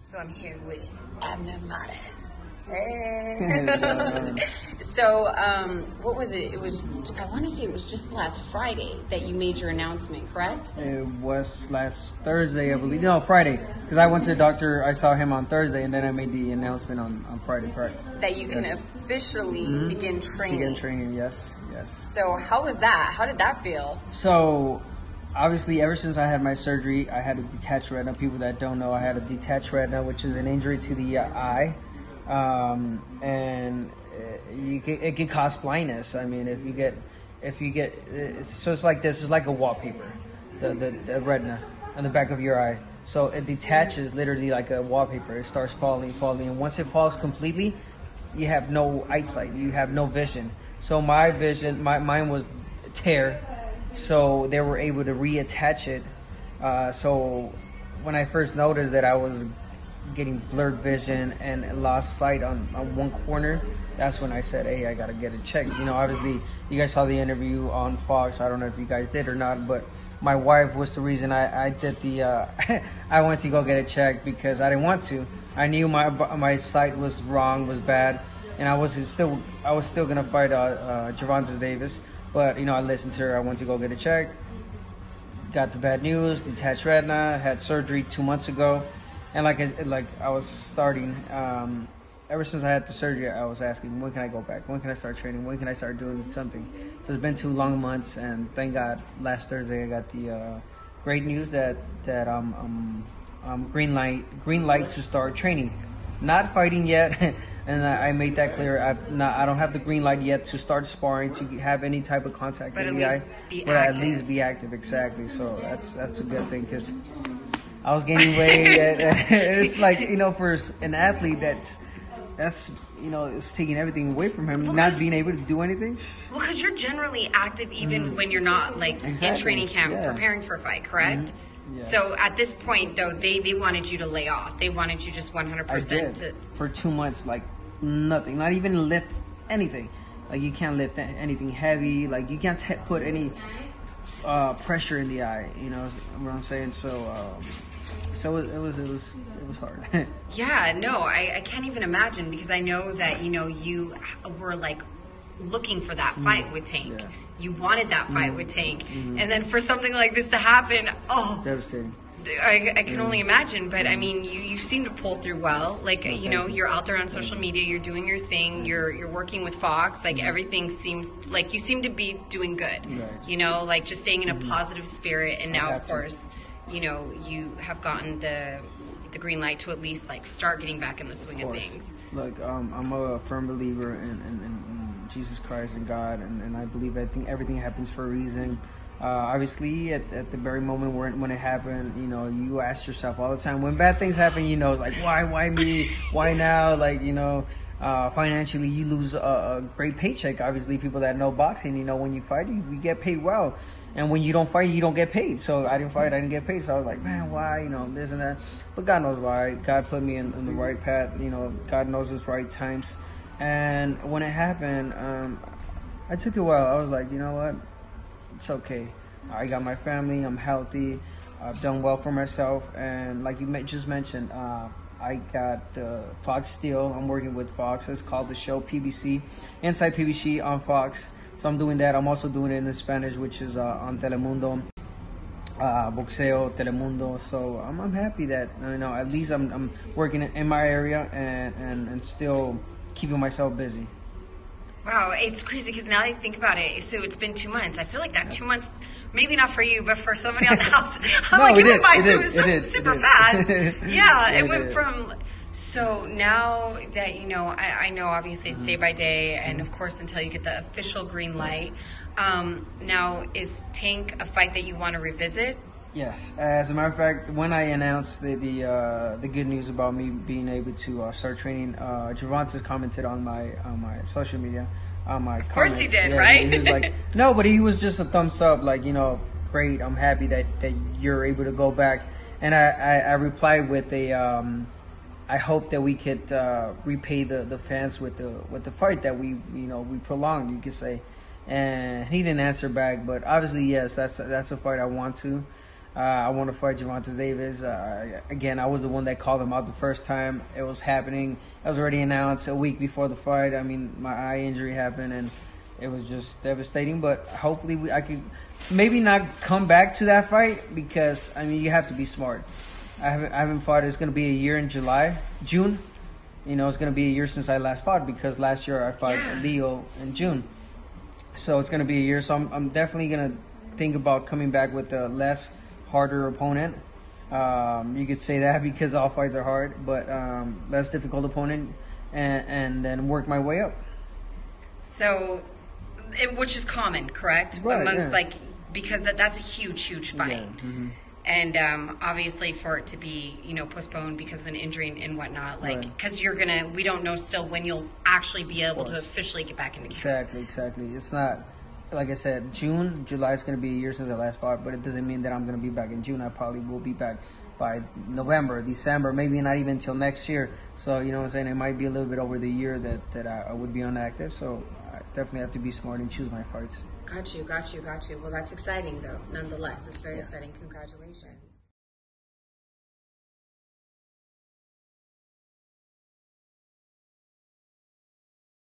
So I'm here with Abner Mares. Hey. So, what was it? It was, I want to say it was just last Friday that you made your announcement, correct? It was last Thursday, I believe. No, Friday. Because I went to the doctor, I saw him on Thursday, and then I made the announcement on Friday. That you can officially begin training. Begin training, yes. So, how was that? How did that feel? So, obviously, ever since I had my surgery, I had a detached retina. People that don't know, I had a detached retina, which is an injury to the eye. And it can cause blindness. I mean, if you get, so it's like this. It's like a wallpaper, the retina on the back of your eye. So it detaches literally like a wallpaper. It starts falling, and once it falls completely, you have no eyesight. You have no vision. So my vision, mine was tear. So they were able to reattach it. So when I first noticed that I was getting blurred vision and lost sight on one corner, that's when I said, hey, I gotta get it checked. You know, obviously you guys saw the interview on Fox. I don't know if you guys did or not, but my wife was the reason I did the I went to go get it checked because I didn't want to. I knew my sight was wrong, was bad, and I was still gonna fight Gervonta Davis, but you know, I listened to her. I went to go get it checked, got the bad news, detached retina, had surgery 2 months ago. And like I was starting, ever since I had the surgery, I was asking, when can I go back? When can I start training? When can I start doing something? So it's been 2 long months, and thank God, last Thursday I got the great news that green light to start training. Not fighting yet, and I made that clear. I don't have the green light yet to start sparring, to have any type of contact with the eye, but at least be active. Exactly. So that's a good thing because I was gaining weight. It's like, you know, for an athlete, that's you know, it's taking everything away from him, not being able to do anything. Well, because you're generally active even when you're not like in training camp preparing for a fight, correct? Yes. So at this point, though, they wanted you to lay off. They wanted you just 100% to. For 2 months, like nothing, not even lift anything. Like you can't lift anything heavy. Like you can't put any pressure in the eye. You know what I'm saying? So it was hard. Yeah, no, I can't even imagine, because I know that, you know, you were like looking for that fight with Tank. Yeah. You wanted that fight with Tank. And then for something like this to happen, devastating. I can only imagine, but I mean, you seem to pull through well. Like, you know, you're out there on social media, you're doing your thing, you're working with Fox, like everything seems like you seem to be doing good. Right. You know, like just staying in a positive spirit, and now of course, you know, you have gotten the green light to at least like start getting back in the swing of things. Like I'm a firm believer in Jesus Christ and God, and I believe everything happens for a reason. Obviously, at the very moment when it happened, you know, you ask yourself all the time, when bad things happen, you know, like, why me? Why now? Like, you know, financially, you lose a great paycheck. Obviously, people that know boxing, you know, when you fight, you get paid well. And when you don't fight, you don't get paid. So I didn't fight, I didn't get paid. So I was like, man, why? You know, this and that. But God knows why. God put me in the right path. You know, God knows his right times. And when it happened, I took it well. I was like, you know what? It's okay. I got my family. I'm healthy. I've done well for myself. And like you just mentioned, I got the Fox Steel. I'm working with Fox. It's called the show PBC, Inside PBC on Fox. So I'm doing that. I'm also doing it in Spanish, which is on Telemundo, Boxeo, Telemundo. So I'm happy that, you know, at least I'm working in my area and still keeping myself busy. Wow, it's crazy because now I think about it. So it's been 2 months. I feel like that 2 months, maybe not for you, but for somebody on the house. I'm like, it went by super fast. Yeah, it went from. So now that, you know, I know obviously it's day by day, and of course until you get the official green light. Now, is Tank a fight that you want to revisit? Yes. As a matter of fact, when I announced the good news about me being able to start training, Gervonta commented on my social media, on my comments. Of course he did, right? He was like, no, but he was just a thumbs up, like, you know, great. I'm happy that you're able to go back. And I replied with I hope that we could repay the fans with the fight that we prolonged, you could say. And he didn't answer back, but obviously yes, that's a fight I want to. I want to fight Gervonta Davis. Again, I was the one that called him out the first time it was happening. It was already announced a week before the fight. I mean, my eye injury happened, and it was just devastating. But hopefully, I could maybe not come back to that fight because, I mean, you have to be smart. I haven't fought. It's going to be a year in June. You know, it's going to be a year since I last fought because last year I fought Leo in June. So it's going to be a year. So I'm definitely going to think about coming back with a less harder opponent. You could say that because all fights are hard, but less difficult opponent, and then work my way up. So, which is common, correct? Right, amongst because that's a huge fight. Yeah. Mm-hmm. And obviously for it to be, postponed because of an injury and whatnot, because we don't know still when you'll actually be able to officially get back into camp. Exactly. It's not, like I said, July is going to be a year since I last fought, but it doesn't mean that I'm going to be back in June. I probably will be back by November, December, maybe not even until next year. So, you know what I'm saying? It might be a little bit over the year that I would be inactive. So I definitely have to be smart and choose my fights. Got you. Well, that's exciting, though, nonetheless. It's very exciting. Congratulations.